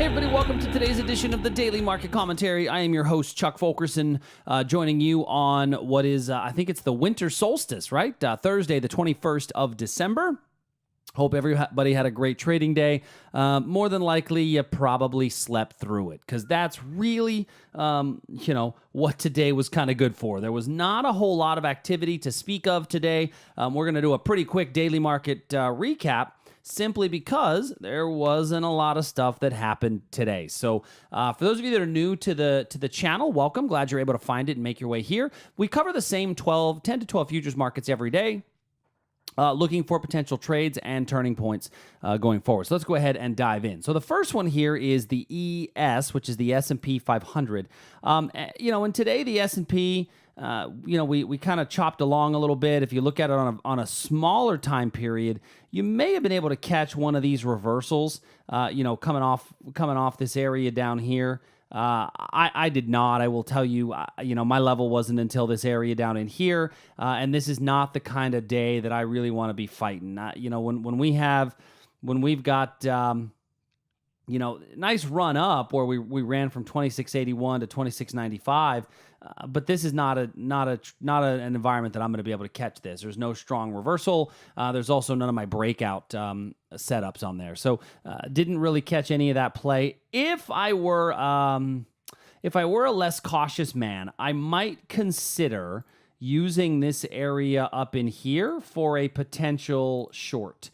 Hey everybody, welcome to today's edition of the Daily Market Commentary. I am your host, Chuck Fulkerson, joining you on what is, I think it's the winter solstice, right? Thursday, the 21st of December. Hope everybody had a great trading day. More than likely, you probably slept through it because that's really, what today was kind of good for. There was not a whole lot of activity to speak of today. We're going to do a pretty quick daily market recap, simply because there wasn't a lot of stuff that happened today. So for those of you that are new to the channel, welcome. Glad you're able to find it and make your way here. We cover the same 10 to 12 futures markets every day. Looking for potential trades and turning points going forward. So let's go ahead and dive in. So the first one here is the ES, which is the S&P 500. And today the S&P, we kind of chopped along a little bit. If you look at it on a smaller time period, you may have been able to catch one of these reversals, coming off this area down here. I did not. I will tell you, my level wasn't until this area down in here, and this is not the kind of day that I really want to be fighting. When we've got nice run up where we ran from 2681 to 2695, but this is not an environment that I'm going to be able to catch this. There's no strong reversal. There's also none of my breakout setups on there, so didn't really catch any of that play. If I were a less cautious man, I might consider using this area up in here for a potential short.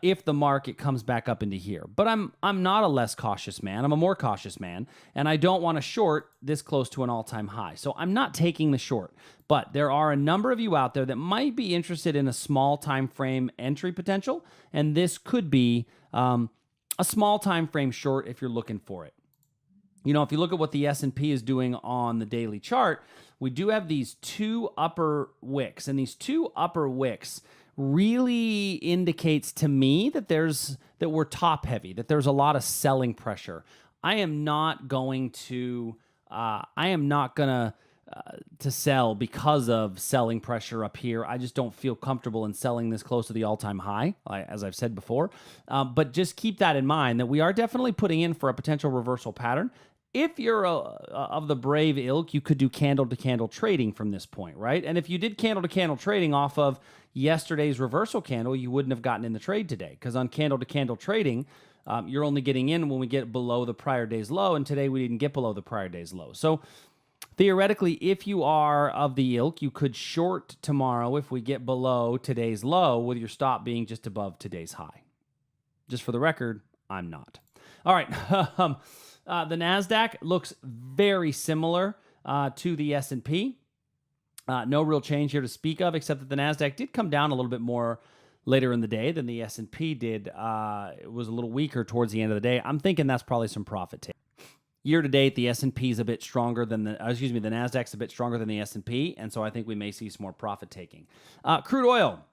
If the market comes back up into here. But I'm not a less cautious man. I'm a more cautious man, and I don't want to short this close to an all-time high. So I'm not taking the short. But there are a number of you out there that might be interested in a small time frame entry potential, and this could be a small time frame short if you're looking for it. If you look at what the S&P is doing on the daily chart, we do have these two upper wicks, and these two upper wicks really indicates to me that we're top heavy, that there's a lot of selling pressure. I am not going to sell because of selling pressure up here. I just don't feel comfortable in selling this close to the all-time high, as I've said before. But just keep that in mind, that we are definitely putting in for a potential reversal pattern. If you're of the brave ilk, you could do candle-to-candle trading from this point, right? And if you did candle-to-candle trading off of yesterday's reversal candle, you wouldn't have gotten in the trade today, because on candle-to-candle trading, you're only getting in when we get below the prior day's low, and today we didn't get below the prior day's low. So theoretically, if you are of the ilk, you could short tomorrow if we get below today's low, with your stop being just above today's high. Just for the record, I'm not. All right. The Nasdaq looks very similar to the S&P. No real change here to speak of, except that the Nasdaq did come down a little bit more later in the day than the S&P did. It was a little weaker towards the end of the day. I'm thinking that's probably some profit take. Year to date, the S&P is a bit stronger than the Nasdaq's a bit stronger than the S&P, and so I think we may see some more profit taking. Crude oil.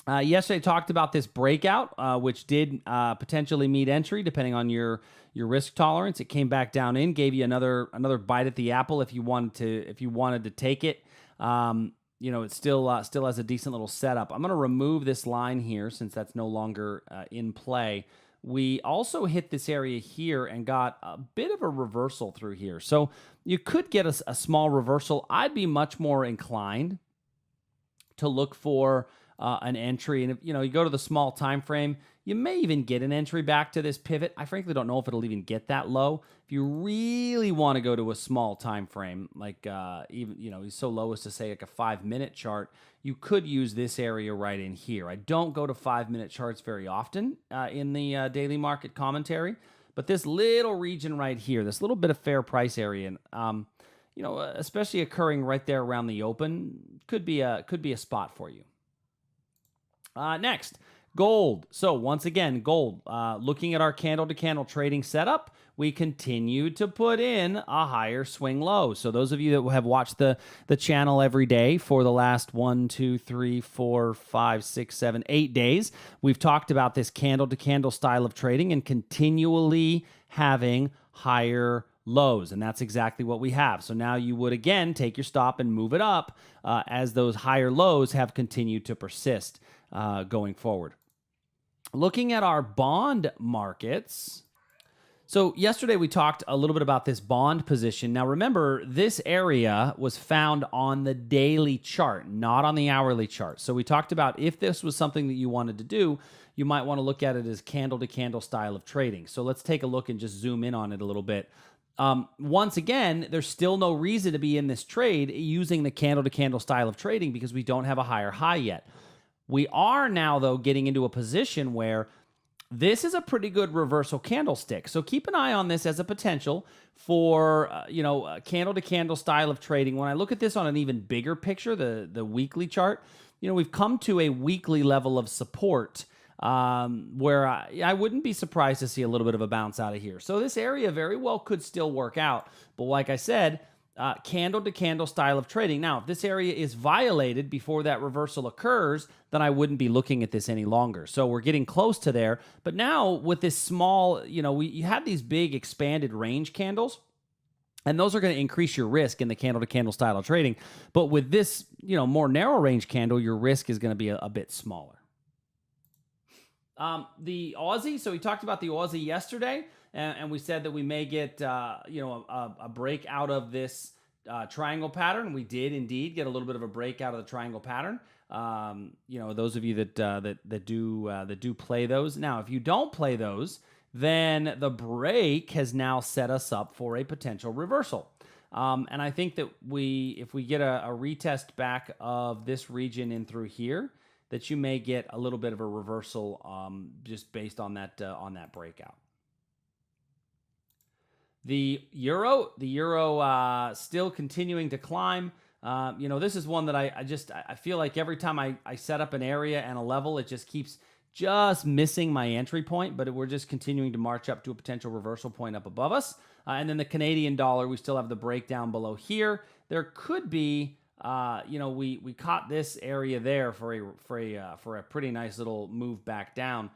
Yesterday talked about this breakout, which did potentially meet entry depending on your risk tolerance. It came back down in, gave you another bite at the apple if you wanted to take it. It still has a decent little setup. I'm going to remove this line here since that's no longer in play. We also hit this area here and got a bit of a reversal through here. So you could get a small reversal. I'd be much more inclined to look for an entry, and if you go to the small time frame, you may even get an entry back to this pivot. I frankly don't know if it'll even get that low. If you really want to go to a small time frame, like even so low as to say like a 5-minute chart, you could use this area right in here. I don't go to 5-minute charts very often in the daily market commentary, but this little region right here, this little bit of fair price area, especially occurring right there around the open, could be a spot for you. Next, gold. So once again, gold. Looking at our candle-to-candle trading setup, we continue to put in a higher swing low. So those of you that have watched the channel every day for the last 1, 2, 3, 4, 5, 6, 7, 8 days, we've talked about this candle-to-candle style of trading and continually having higher lows, and that's exactly what we have. So now you would again take your stop and move it up as those higher lows have continued to persist going forward. Looking at our bond markets, So yesterday we talked a little bit about this bond position. Now remember, this area was found on the daily chart, not on the hourly chart. So we talked about if this was something that you wanted to do, you might want to look at it as candle-to-candle style of trading. So let's take a look and just zoom in on it a little bit. Once again, there's still no reason to be in this trade using the candle-to-candle style of trading because we don't have a higher high yet. We are now, though, getting into a position where this is a pretty good reversal candlestick. So keep an eye on this as a potential for, a candle-to-candle style of trading. When I look at this on an even bigger picture, the weekly chart, we've come to a weekly level of support where I wouldn't be surprised to see a little bit of a bounce out of here. So this area very well could still work out. But like I said, candle-to-candle style of trading. Now, if this area is violated before that reversal occurs, then I wouldn't be looking at this any longer. So we're getting close to there. But now with this small, you had these big expanded range candles, and those are going to increase your risk in the candle-to-candle style of trading. But with this, more narrow range candle, your risk is going to be a bit smaller. The Aussie, so we talked about the Aussie yesterday, and we said that we may get, a break out of this triangle pattern. We did indeed get a little bit of a break out of the triangle pattern. Those of you that do play those. Now, if you don't play those, then the break has now set us up for a potential reversal. And I think that if we get a retest back of this region in through here, that you may get a little bit of a reversal just based on that breakout. The euro still continuing to climb. This is one that I feel like every time I set up an area and a level, it just keeps missing my entry point, but we're just continuing to march up to a potential reversal point up above us. And then the Canadian dollar, we still have the breakdown below here. There could be, we caught this area there for a pretty nice little move back down.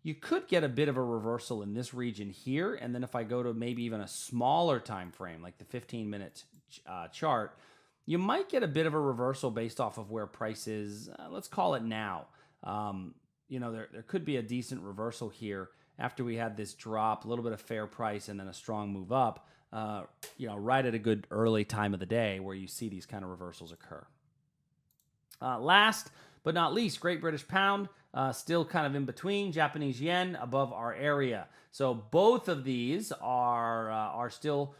You could get a bit of a reversal in this region here, and then if I go to maybe even a smaller time frame, like the 15-minute chart, you might get a bit of a reversal based off of where price is, let's call it now. There could be a decent reversal here after we had this drop, a little bit of fair price, and then a strong move up, right at a good early time of the day where you see these kind of reversals occur. Last but not least, Great British Pound, still kind of in between, Japanese yen above our area. So both of these are still,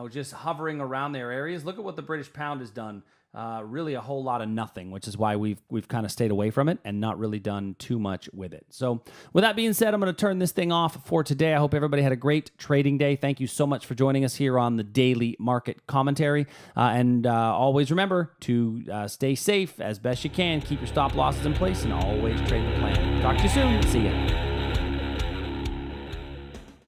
just hovering around their areas. Look at what the British Pound has done. Really a whole lot of nothing, which is why we've kind of stayed away from it and not really done too much with it. So with that being said, I'm going to turn this thing off for today. I hope everybody had a great trading day. Thank you so much for joining us here on the Daily Market Commentary. And always remember to stay safe as best you can. Keep your stop losses in place and always trade the plan. Talk to you soon. See ya.